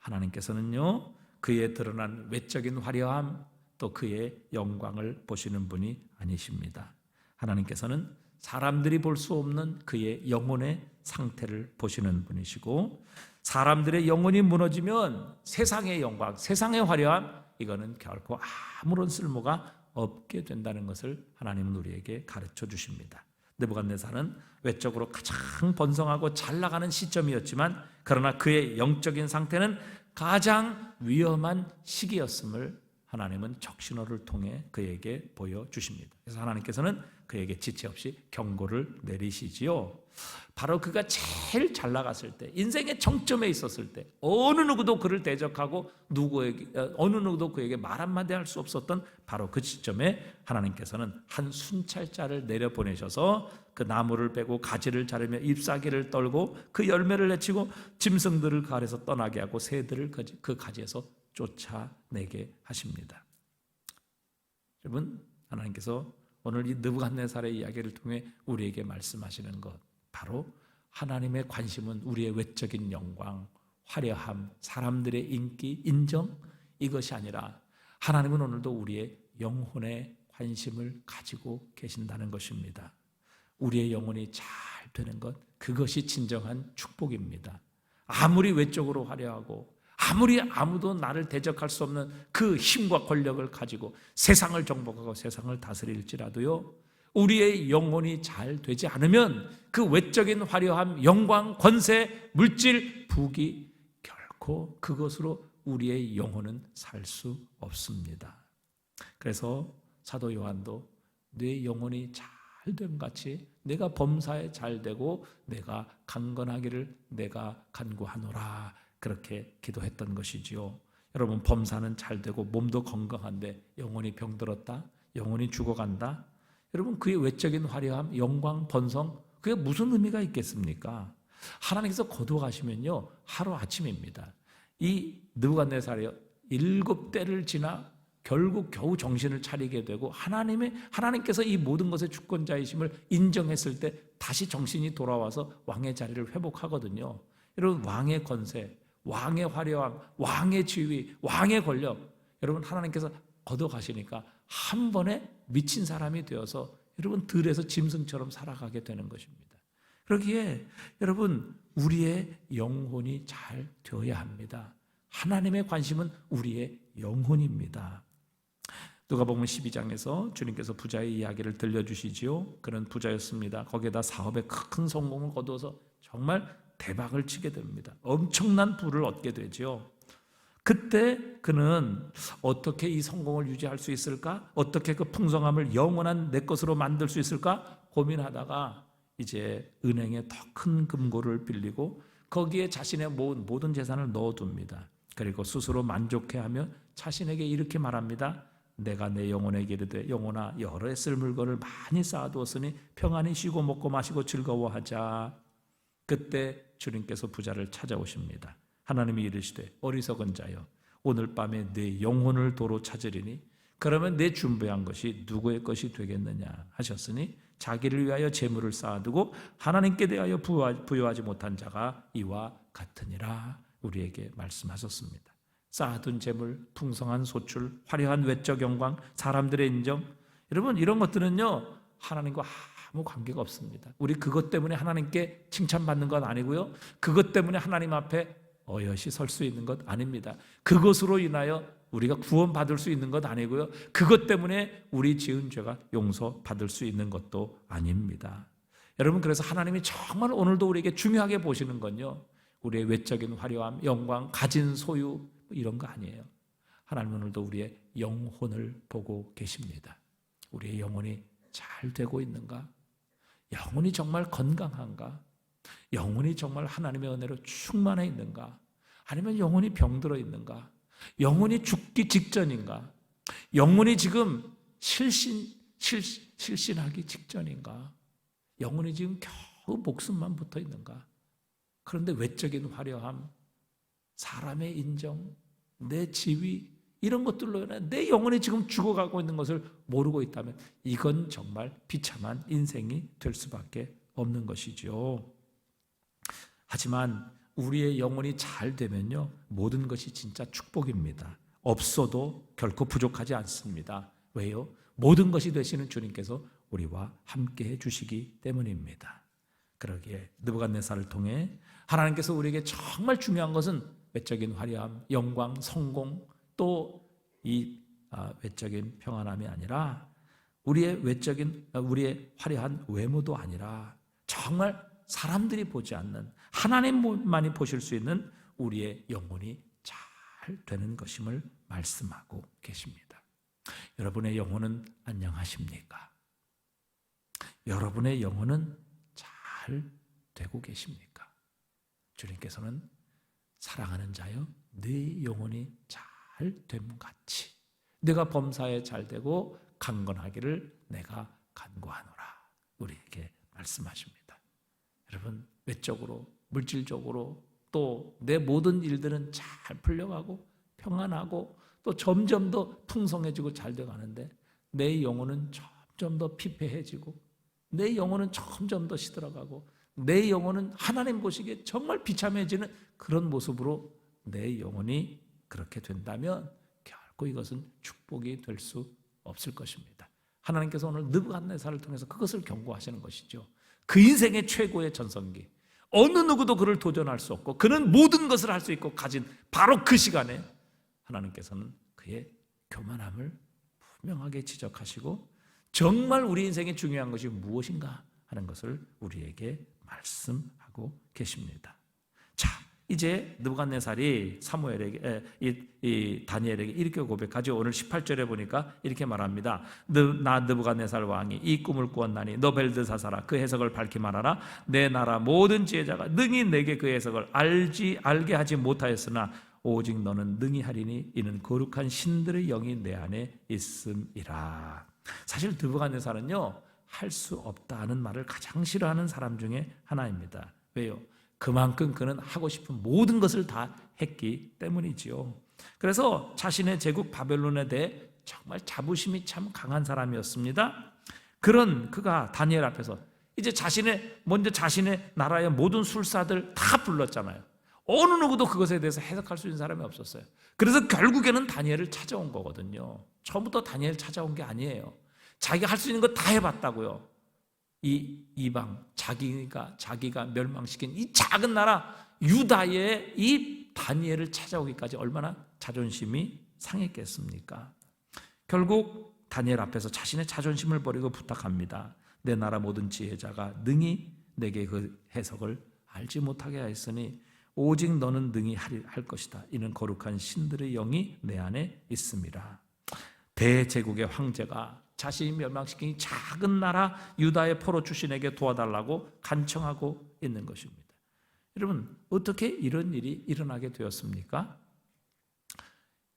하나님께서는요, 그의 드러난 외적인 화려함, 또 그의 영광을 보시는 분이 아니십니다. 하나님께서는 사람들이 볼 수 없는 그의 영혼의 상태를 보시는 분이시고, 사람들의 영혼이 무너지면 세상의 영광, 세상의 화려함, 이거는 결코 아무런 쓸모가 없게 된다는 것을 하나님은 우리에게 가르쳐 주십니다. 느부갓네살은 외적으로 가장 번성하고 잘 나가는 시점이었지만, 그러나 그의 영적인 상태는 가장 위험한 시기였음을 하나님은 적신호를 통해 그에게 보여주십니다. 그래서 하나님께서는 그에게 지체 없이 경고를 내리시지요. 바로 그가 제일 잘 나갔을 때, 인생의 정점에 있었을 때, 어느 누구도 그를 대적하고 어느 누구도 그에게 말 한마디 할 수 없었던 바로 그 시점에 하나님께서는 한 순찰자를 내려보내셔서 그 나무를 베고 가지를 자르며 잎사귀를 떨고 그 열매를 내치고 짐승들을 그 아래서 떠나게 하고 새들을 그 가지에서 쫓아내게 하십니다. 여러분, 하나님께서 오늘 이 느부갓네살의 이야기를 통해 우리에게 말씀하시는 것, 바로 하나님의 관심은 우리의 외적인 영광, 화려함, 사람들의 인기, 인정, 이것이 아니라 하나님은 오늘도 우리의 영혼에 관심을 가지고 계신다는 것입니다. 우리의 영혼이 잘 되는 것, 그것이 진정한 축복입니다. 아무리 외적으로 화려하고 아무리 아무도 나를 대적할 수 없는 그 힘과 권력을 가지고 세상을 정복하고 세상을 다스릴지라도요, 우리의 영혼이 잘 되지 않으면 그 외적인 화려함, 영광, 권세, 물질, 부귀, 결코 그것으로 우리의 영혼은 살 수 없습니다. 그래서 사도 요한도 내 영혼이 잘됨 같이 내가 범사에 잘되고 내가 강건하기를 내가 간구하노라, 그렇게 기도했던 것이지요. 여러분, 범사는 잘되고 몸도 건강한데 영혼이 병들었다, 영혼이 죽어간다, 여러분, 그의 외적인 화려함, 영광, 번성, 그게 무슨 의미가 있겠습니까? 하나님께서 거두어가시면요, 하루아침입니다. 이 느부갓네살이 7대를 지나 결국 겨우 정신을 차리게 되고 하나님께서 이 모든 것의 주권자이심을 인정했을 때 다시 정신이 돌아와서 왕의 자리를 회복하거든요. 여러분, 왕의 권세, 왕의 화려함, 왕의 지위, 왕의 권력, 여러분, 하나님께서 걷어가시니까 한 번에 미친 사람이 되어서 여러분 들에서 짐승처럼 살아가게 되는 것입니다. 그러기에 여러분, 우리의 영혼이 잘 되어야 합니다. 하나님의 관심은 우리의 영혼입니다. 누가복음 12장에서 주님께서 부자의 이야기를 들려주시지요. 그는 부자였습니다. 거기에다 사업에 큰 성공을 거두어서 정말 대박을 치게 됩니다. 엄청난 부를 얻게 되죠. 그때 그는 어떻게 이 성공을 유지할 수 있을까? 어떻게 그 풍성함을 영원한 내 것으로 만들 수 있을까? 고민하다가 이제 은행에 더 큰 금고를 빌리고 거기에 자신의 모든 재산을 넣어둡니다. 그리고 스스로 만족해하며 자신에게 이렇게 말합니다. 내가 내 영혼에게 이르되 영혼아, 여러 해 쓸 물건을 많이 쌓아두었으니 평안히 쉬고 먹고 마시고 즐거워하자. 그때 주님께서 부자를 찾아오십니다. 하나님이 이르시되 어리석은 자여, 오늘 밤에 내 영혼을 도로 찾으리니 그러면 내 준비한 것이 누구의 것이 되겠느냐 하셨으니 자기를 위하여 재물을 쌓아두고 하나님께 대하여 부여하지 못한 자가 이와 같으니라, 우리에게 말씀하셨습니다. 쌓아둔 재물, 풍성한 소출, 화려한 외적 영광, 사람들의 인정, 여러분, 이런 것들은요 하나님과 아무 관계가 없습니다. 우리 그것 때문에 하나님께 칭찬받는 건 아니고요, 그것 때문에 하나님 앞에 어여시 설 수 있는 것 아닙니다. 그것으로 인하여 우리가 구원받을 수 있는 것 아니고요, 그것 때문에 우리 지은 죄가 용서받을 수 있는 것도 아닙니다. 여러분, 그래서 하나님이 정말 오늘도 우리에게 중요하게 보시는 건요, 우리의 외적인 화려함, 영광, 가진 소유, 이런 거 아니에요. 하나님은 오늘도 우리의 영혼을 보고 계십니다. 우리의 영혼이 잘 되고 있는가? 영혼이 정말 건강한가? 영혼이 정말 하나님의 은혜로 충만해 있는가? 아니면 영혼이 병들어 있는가? 영혼이 죽기 직전인가? 영혼이 지금 실신하기 직전인가? 영혼이 지금 겨우 목숨만 붙어 있는가? 그런데 외적인 화려함, 사람의 인정, 내 지위 이런 것들로 인해 내 영혼이 지금 죽어가고 있는 것을 모르고 있다면 이건 정말 비참한 인생이 될 수밖에 없는 것이죠. 하지만 우리의 영혼이 잘 되면요, 모든 것이 진짜 축복입니다. 없어도 결코 부족하지 않습니다. 왜요? 모든 것이 되시는 주님께서 우리와 함께 해주시기 때문입니다. 그러기에 느부갓네살을 통해 하나님께서 우리에게 정말 중요한 것은 외적인 화려함, 영광, 성공, 또 이 외적인 평안함이 아니라 우리의 화려한 외모도 아니라 정말 사람들이 보지 않는 하나님만이 보실 수 있는 우리의 영혼이 잘 되는 것임을 말씀하고 계십니다. 여러분의 영혼은 안녕하십니까? 여러분의 영혼은 잘 되고 계십니까? 주님께서는 사랑하는 자여, 네 영혼이 잘 됨같이 내가 범사에 잘 되고 강건하기를 내가 간구하노라, 우리에게 말씀하십니다. 여러분, 외적으로, 물질적으로 또 내 모든 일들은 잘 풀려가고 평안하고 또 점점 더 풍성해지고 잘 돼가는데 내 영혼은 점점 더 피폐해지고 내 영혼은 점점 더 시들어가고 내 영혼은 하나님 보시기에 정말 비참해지는 그런 모습으로 내 영혼이 그렇게 된다면 결코 이것은 축복이 될 수 없을 것입니다. 하나님께서 오늘 느부갓네살을 통해서 그것을 경고하시는 것이죠. 그 인생의 최고의 전성기, 어느 누구도 그를 도전할 수 없고 그는 모든 것을 할 수 있고 가진 바로 그 시간에 하나님께서는 그의 교만함을 분명하게 지적하시고 정말 우리 인생에 중요한 것이 무엇인가 하는 것을 우리에게 말씀하고 계십니다. 자, 이제 느부갓네살이 이 다니엘에게 이렇게 고백하죠. 오늘 18절에 보니까 이렇게 말합니다. 나 느부갓네살 왕이 이 꿈을 꾸었나니 너 벨드사사라, 그 해석을 밝히 말하라. 내 나라 모든 지혜자가 능히 내게 그 해석을 알게 하지 못하였으나 오직 너는 능히 하리니 이는 거룩한 신들의 영이 내 안에 있음이라. 사실 느부갓네살은요, 할 수 없다 하는 말을 가장 싫어하는 사람 중에 하나입니다. 왜요? 그만큼 그는 하고 싶은 모든 것을 다 했기 때문이지요. 그래서 자신의 제국 바벨론에 대해 정말 자부심이 참 강한 사람이었습니다. 그런 그가 다니엘 앞에서 이제 먼저 자신의 나라의 모든 술사들 다 불렀잖아요. 어느 누구도 그것에 대해서 해석할 수 있는 사람이 없었어요. 그래서 결국에는 다니엘을 찾아온 거거든요. 처음부터 다니엘 찾아온 게 아니에요. 자기가 할 수 있는 거 다 해봤다고요. 이 이방, 자기가 멸망시킨 이 작은 나라 유다의 이 다니엘을 찾아오기까지 얼마나 자존심이 상했겠습니까? 결국 다니엘 앞에서 자신의 자존심을 버리고 부탁합니다. 내 나라 모든 지혜자가 능히 내게 그 해석을 알지 못하게 하였으니 오직 너는 능히 할 것이다. 이는 거룩한 신들의 영이 내 안에 있음이라. 대제국의 황제가 자신이 멸망시킨 작은 나라 유다의 포로 출신에게 도와달라고 간청하고 있는 것입니다. 여러분, 어떻게 이런 일이 일어나게 되었습니까?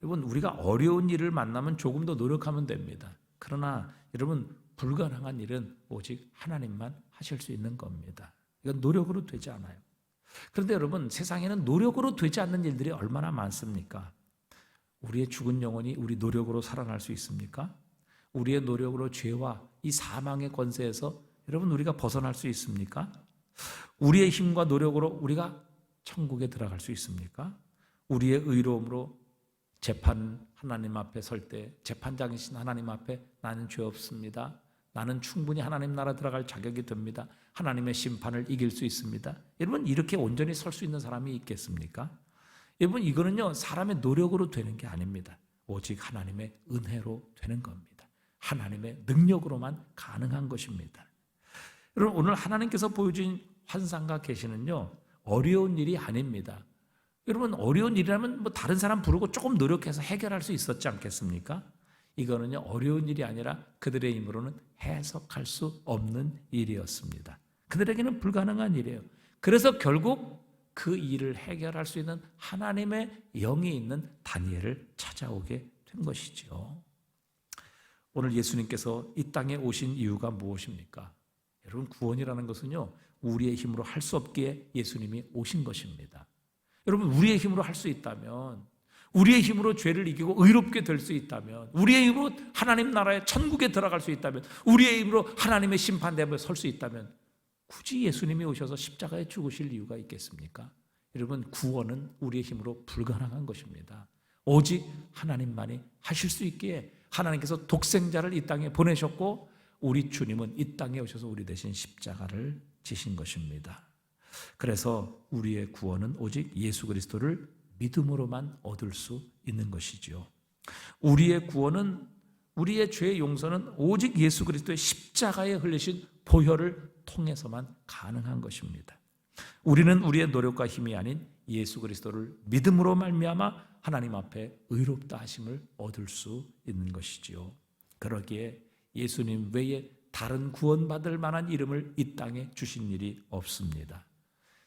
여러분, 우리가 어려운 일을 만나면 조금 더 노력하면 됩니다. 그러나 여러분, 불가능한 일은 오직 하나님만 하실 수 있는 겁니다. 이건 노력으로 되지 않아요. 그런데 여러분, 세상에는 노력으로 되지 않는 일들이 얼마나 많습니까? 우리의 죽은 영혼이 우리 노력으로 살아날 수 있습니까? 우리의 노력으로 죄와 이 사망의 권세에서 여러분 우리가 벗어날 수 있습니까? 우리의 힘과 노력으로 우리가 천국에 들어갈 수 있습니까? 우리의 의로움으로 하나님 앞에 설 때 재판장이신 하나님 앞에 나는 죄 없습니다. 나는 충분히 하나님 나라 들어갈 자격이 됩니다. 하나님의 심판을 이길 수 있습니다. 여러분, 이렇게 온전히 설 수 있는 사람이 있겠습니까? 여러분, 이거는요, 사람의 노력으로 되는 게 아닙니다. 오직 하나님의 은혜로 되는 겁니다. 하나님의 능력으로만 가능한 것입니다. 여러분, 오늘 하나님께서 보여준 환상과 계시는요, 어려운 일이 아닙니다. 여러분, 어려운 일이라면 뭐 다른 사람 부르고 조금 노력해서 해결할 수 있었지 않겠습니까? 이거는요, 어려운 일이 아니라 그들의 힘으로는 해석할 수 없는 일이었습니다. 그들에게는 불가능한 일이에요. 그래서 결국 그 일을 해결할 수 있는 하나님의 영이 있는 다니엘을 찾아오게 된 것이죠. 오늘 예수님께서 이 땅에 오신 이유가 무엇입니까? 여러분, 구원이라는 것은요, 우리의 힘으로 할 수 없기에 예수님이 오신 것입니다. 여러분, 우리의 힘으로 할 수 있다면, 우리의 힘으로 죄를 이기고 의롭게 될 수 있다면, 우리의 힘으로 하나님 나라의 천국에 들어갈 수 있다면, 우리의 힘으로 하나님의 심판대에 설 수 있다면 굳이 예수님이 오셔서 십자가에 죽으실 이유가 있겠습니까? 여러분, 구원은 우리의 힘으로 불가능한 것입니다. 오직 하나님만이 하실 수 있기에 하나님께서 독생자를 이 땅에 보내셨고, 우리 주님은 이 땅에 오셔서 우리 대신 십자가를 지신 것입니다. 그래서 우리의 구원은 오직 예수 그리스도를 믿음으로만 얻을 수 있는 것이죠. 우리의 구원은, 우리의 죄의 용서는 오직 예수 그리스도의 십자가에 흘리신 보혈을 통해서만 가능한 것입니다. 우리는 우리의 노력과 힘이 아닌 예수 그리스도를 믿음으로 말미암아 하나님 앞에 의롭다 하심을 얻을 수 있는 것이지요. 그러기에 예수님 외에 다른 구원받을 만한 이름을 이 땅에 주신 일이 없습니다.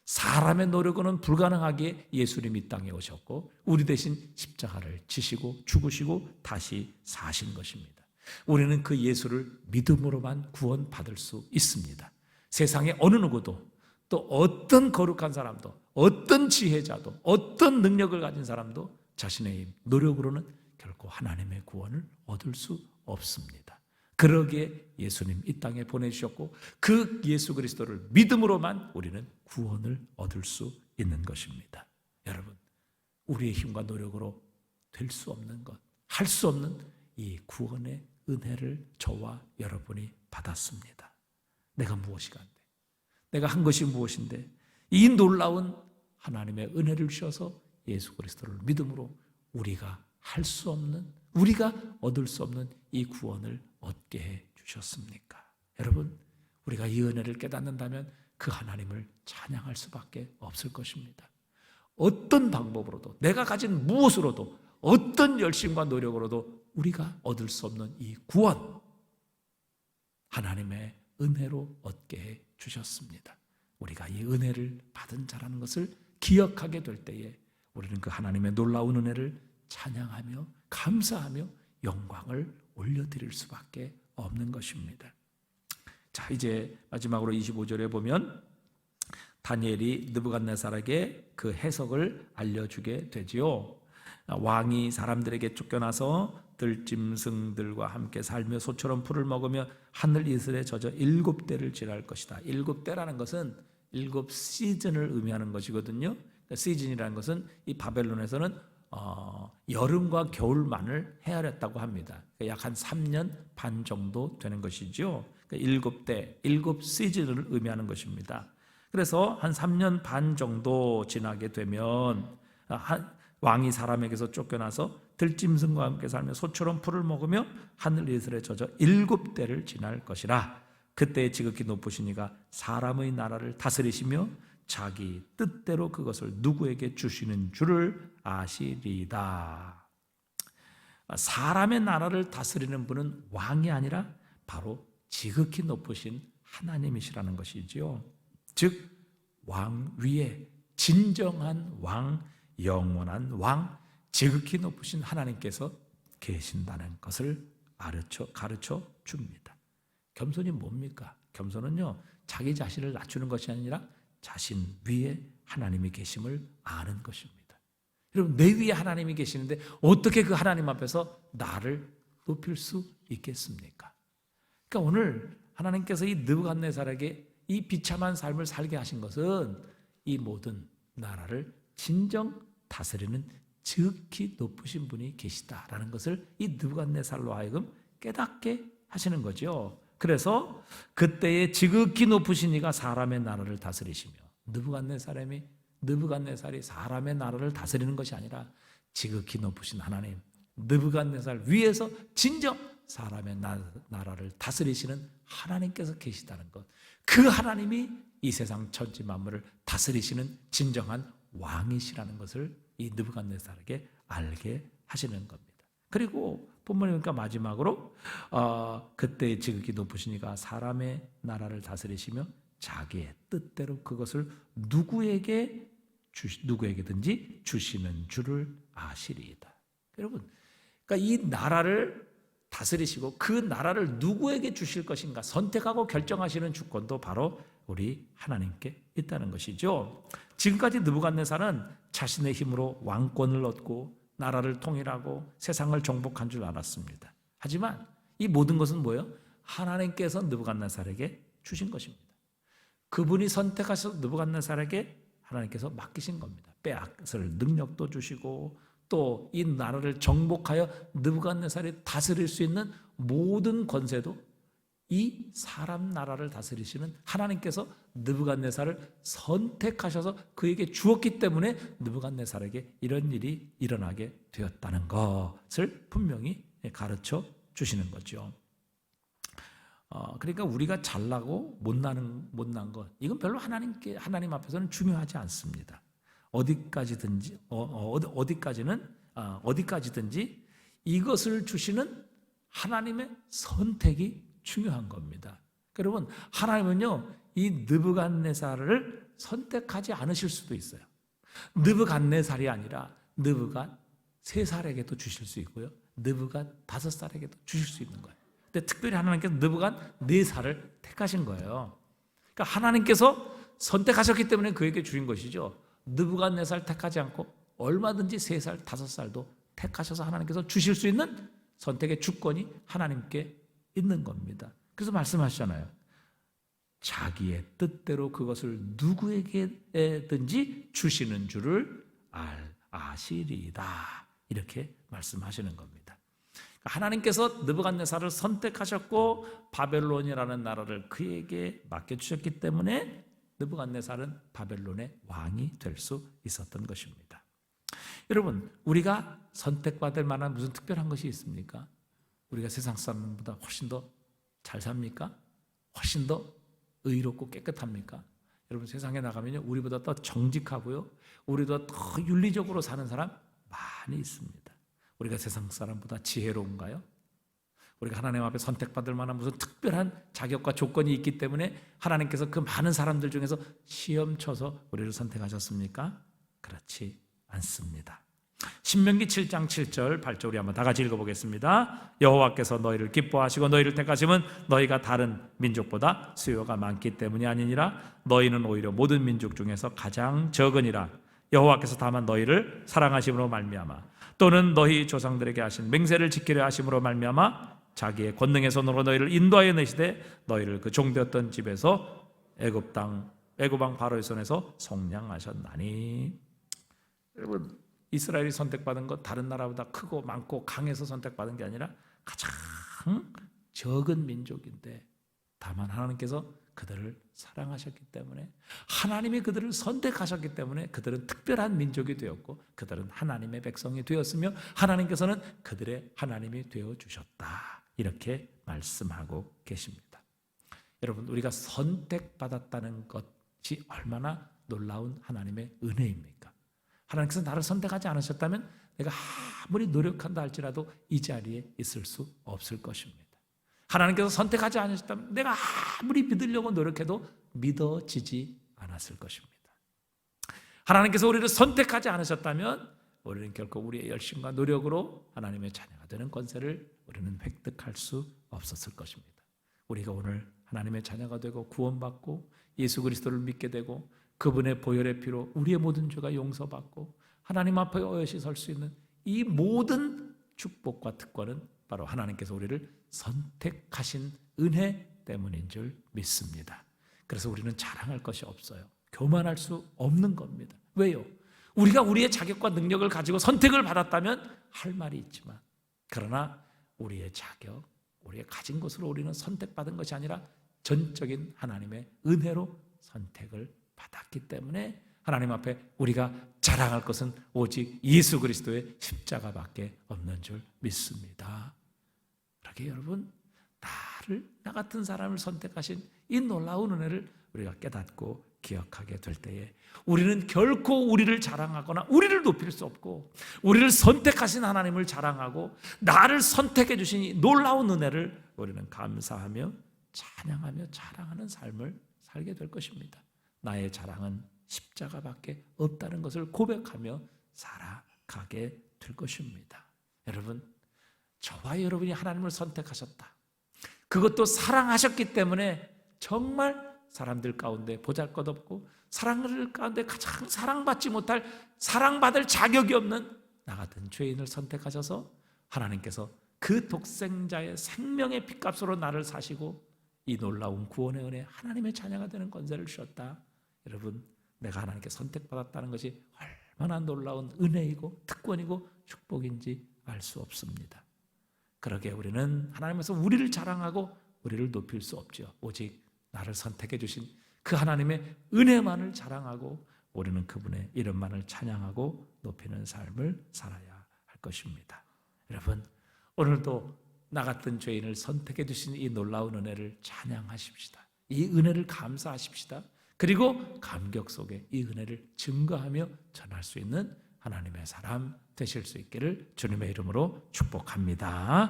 사람의 노력으로는 불가능하기에 예수님이 이 땅에 오셨고, 우리 대신 십자가를 지시고 죽으시고 다시 사신 것입니다. 우리는 그 예수를 믿음으로만 구원받을 수 있습니다. 세상에 어느 누구도, 또 어떤 거룩한 사람도, 어떤 지혜자도, 어떤 능력을 가진 사람도 자신의 힘, 노력으로는 결코 하나님의 구원을 얻을 수 없습니다. 그러기에 예수님 이 땅에 보내주셨고, 그 예수 그리스도를 믿음으로만 우리는 구원을 얻을 수 있는 것입니다. 여러분, 우리의 힘과 노력으로 될 수 없는 것, 할 수 없는 이 구원의 은혜를 저와 여러분이 받았습니다. 내가 무엇이가 안 돼? 내가 한 것이 무엇인데 이 놀라운 하나님의 은혜를 주셔서 예수 그리스도를 믿음으로 우리가 할 수 없는, 우리가 얻을 수 없는 이 구원을 얻게 해 주셨습니까? 여러분, 우리가 이 은혜를 깨닫는다면 그 하나님을 찬양할 수밖에 없을 것입니다. 어떤 방법으로도, 내가 가진 무엇으로도, 어떤 열심과 노력으로도 우리가 얻을 수 없는 이 구원, 하나님의 은혜로 얻게 해 주셨습니다. 우리가 이 은혜를 받은 자라는 것을 기억하게 될 때에 우리는 그 하나님의 놀라운 은혜를 찬양하며 감사하며 영광을 올려드릴 수밖에 없는 것입니다. 자, 이제 마지막으로 25절에 보면 다니엘이 느부갓네살에게 그 해석을 알려주게 되지요. 왕이 사람들에게 쫓겨나서 들짐승들과 함께 살며 소처럼 풀을 먹으며 하늘 이슬에 젖어 7대를 지날 것이다. 7대라는 것은 7시즌을 의미하는 것이거든요. 시즌이라는 것은 이 바벨론에서는 여름과 겨울만을 헤아렸다고 합니다. 약 한 3년 반 정도 되는 것이죠. 7대, 7시즌을 의미하는 것입니다. 그래서 한 3년 반 정도 지나게 되면 왕이 사람에게서 쫓겨나서 들짐승과 함께 살며 소처럼 풀을 먹으며 하늘 이슬에 젖어 7대를 지날 것이라. 그때 지극히 높으신 이가 사람의 나라를 다스리시며 자기 뜻대로 그것을 누구에게 주시는 줄을 아시리이다. 사람의 나라를 다스리는 분은 왕이 아니라 바로 지극히 높으신 하나님이시라는 것이지요. 즉 왕 위에 진정한 왕, 영원한 왕, 지극히 높으신 하나님께서 계신다는 것을 가르쳐 줍니다. 겸손이 뭡니까? 겸손은요, 자기 자신을 낮추는 것이 아니라 자신 위에 하나님이 계심을 아는 것입니다. 여러분, 내 위에 하나님이 계시는데 어떻게 그 하나님 앞에서 나를 높일 수 있겠습니까? 그러니까 오늘 하나님께서 이 느부갓네살에게 이 비참한 삶을 살게 하신 것은 이 모든 나라를 진정 다스리는 지극히 높으신 분이 계시다라는 것을 이 느부갓네살로 하여금 깨닫게 하시는 거죠. 그래서 그때의 지극히 높으신 이가 사람의 나라를 다스리시며, 느부갓네살이 사람의 나라를 다스리는 것이 아니라 지극히 높으신 하나님, 느부갓네살 위에서 진정 사람의 나라를 다스리시는 하나님께서 계시다는 것, 그 하나님이 이 세상 천지 만물을 다스리시는 진정한 왕이시라는 것을 이 느부갓네살에게 알게 하시는 겁니다. 그리고 본문에 보니까 마지막으로 그때 지극히 높으신 이가 사람의 나라를 다스리시며 자기의 뜻대로 그것을 누구에게든지 주시는 줄을 아시리이다. 여러분, 그러니까 이 나라를 다스리시고 그 나라를 누구에게 주실 것인가 선택하고 결정하시는 주권도 바로 우리 하나님께 있다는 것이죠. 지금까지 느부갓네살은 자신의 힘으로 왕권을 얻고 나라를 통일하고 세상을 정복한 줄 알았습니다. 하지만 이 모든 것은 뭐예요? 하나님께서 느부갓네살에게 주신 것입니다. 그분이 선택하셔서 느부갓네살에게 하나님께서 맡기신 겁니다. 빼앗을 능력도 주시고 또 이 나라를 정복하여 느부갓네살이 다스릴 수 있는 모든 권세도 이 사람 나라를 다스리시는 하나님께서 느부갓네살을 선택하셔서 그에게 주었기 때문에 느부갓네살에게 이런 일이 일어나게 되었다는 것을 분명히 가르쳐 주시는 거죠. 그러니까 우리가 잘나고 못난 것 이건 별로 하나님 앞에서는 중요하지 않습니다. 어디까지든지 이것을 주시는 하나님의 선택이 중요한 겁니다. 여러분, 하나님은요 이 느부갓네살을 선택하지 않으실 수도 있어요. 느부갓네살이 아니라 느부갓 3살에게도 주실 수 있고요, 느부갓 5살에게도 주실 수 있는 거예요. 근데 특별히 하나님께서 느부갓 4살을 택하신 거예요. 그러니까 하나님께서 선택하셨기 때문에 그에게 주신 것이죠. 느부갓네살 택하지 않고 얼마든지 3살, 5살도 택하셔서 하나님께서 주실 수 있는 선택의 주권이 하나님께 있는 겁니다. 그래서 말씀하시잖아요. 자기의 뜻대로 그것을 누구에게든지 주시는 줄을 아시리이다. 이렇게 말씀하시는 겁니다. 하나님께서 느부갓네살을 선택하셨고 바벨론이라는 나라를 그에게 맡겨주셨기 때문에 느부갓네살은 바벨론의 왕이 될 수 있었던 것입니다. 여러분, 우리가 선택받을 만한 무슨 특별한 것이 있습니까? 우리가 세상 사람보다 훨씬 더 잘 삽니까? 훨씬 더 의롭고 깨끗합니까? 여러분, 세상에 나가면요 우리보다 더 정직하고요 우리보다 더 윤리적으로 사는 사람 많이 있습니다. 우리가 세상 사람보다 지혜로운가요? 우리가 하나님 앞에 선택받을 만한 무슨 특별한 자격과 조건이 있기 때문에 하나님께서 그 많은 사람들 중에서 시험 쳐서 우리를 선택하셨습니까? 그렇지 않습니다. 신명기 7장 7절 8절 우리 한번 다 같이 읽어보겠습니다. 여호와께서 너희를 기뻐하시고 너희를 택하심은 너희가 다른 민족보다 수요가 많기 때문이 아니니라. 너희는 오히려 모든 민족 중에서 가장 적으니라. 여호와께서 다만 너희를 사랑하심으로 말미암아 또는 너희 조상들에게 하신 맹세를 지키려 하심으로 말미암아 자기의 권능의 손으로 너희를 인도하여 내시되 너희를 그 종되었던 집에서 애굽 왕 바로의 손에서 속량하셨나니. 여러분, 이스라엘이 선택받은 것 다른 나라보다 크고 많고 강해서 선택받은 게 아니라 가장 적은 민족인데 다만 하나님께서 그들을 사랑하셨기 때문에 하나님이 그들을 선택하셨기 때문에 그들은 특별한 민족이 되었고 그들은 하나님의 백성이 되었으며 하나님께서는 그들의 하나님이 되어주셨다. 이렇게 말씀하고 계십니다. 여러분, 우리가 선택받았다는 것이 얼마나 놀라운 하나님의 은혜입니까? 하나님께서 나를 선택하지 않으셨다면 내가 아무리 노력한다 할지라도 이 자리에 있을 수 없을 것입니다. 하나님께서 선택하지 않으셨다면 내가 아무리 믿으려고 노력해도 믿어지지 않았을 것입니다. 하나님께서 우리를 선택하지 않으셨다면 우리는 결코 우리의 열심과 노력으로 하나님의 자녀가 되는 권세를 우리는 획득할 수 없었을 것입니다. 우리가 오늘 하나님의 자녀가 되고 구원받고 예수 그리스도를 믿게 되고 그분의 보혈의 피로 우리의 모든 죄가 용서받고 하나님 앞에 어여시 설 수 있는 이 모든 축복과 특권은 바로 하나님께서 우리를 선택하신 은혜 때문인 줄 믿습니다. 그래서 우리는 자랑할 것이 없어요. 교만할 수 없는 겁니다. 왜요? 우리가 우리의 자격과 능력을 가지고 선택을 받았다면 할 말이 있지만 그러나 우리의 자격, 우리의 가진 것으로 우리는 선택받은 것이 아니라 전적인 하나님의 은혜로 선택을 받았기 때문에 하나님 앞에 우리가 자랑할 것은 오직 예수 그리스도의 십자가밖에 없는 줄 믿습니다. 그렇게 여러분, 나 같은 사람을 선택하신 이 놀라운 은혜를 우리가 깨닫고 기억하게 될 때에 우리는 결코 우리를 자랑하거나 우리를 높일 수 없고 우리를 선택하신 하나님을 자랑하고 나를 선택해 주신 이 놀라운 은혜를 우리는 감사하며 찬양하며 자랑하는 삶을 살게 될 것입니다. 나의 자랑은 십자가밖에 없다는 것을 고백하며 살아가게 될 것입니다. 여러분, 저와 여러분이 하나님을 선택하셨다. 그것도 사랑하셨기 때문에 정말 사람들 가운데 보잘것없고 사람들 가운데 가장 사랑받지 못할, 사랑받을 자격이 없는 나 같은 죄인을 선택하셔서 하나님께서 그 독생자의 생명의 핏값으로 나를 사시고 이 놀라운 구원의 은혜, 하나님의 자녀가 되는 권세를 주셨다. 여러분, 내가 하나님께 선택받았다는 것이 얼마나 놀라운 은혜이고 특권이고 축복인지 알 수 없습니다. 그러기에 우리는 하나님께서 우리를 자랑하고 우리를 높일 수 없죠. 오직 나를 선택해 주신 그 하나님의 은혜만을 자랑하고 우리는 그분의 이름만을 찬양하고 높이는 삶을 살아야 할 것입니다. 여러분, 오늘도 나 같은 죄인을 선택해 주신 이 놀라운 은혜를 찬양하십시다. 이 은혜를 감사하십시다. 그리고 감격 속에 이 은혜를 증거하며 전할 수 있는 하나님의 사람 되실 수 있기를 주님의 이름으로 축복합니다.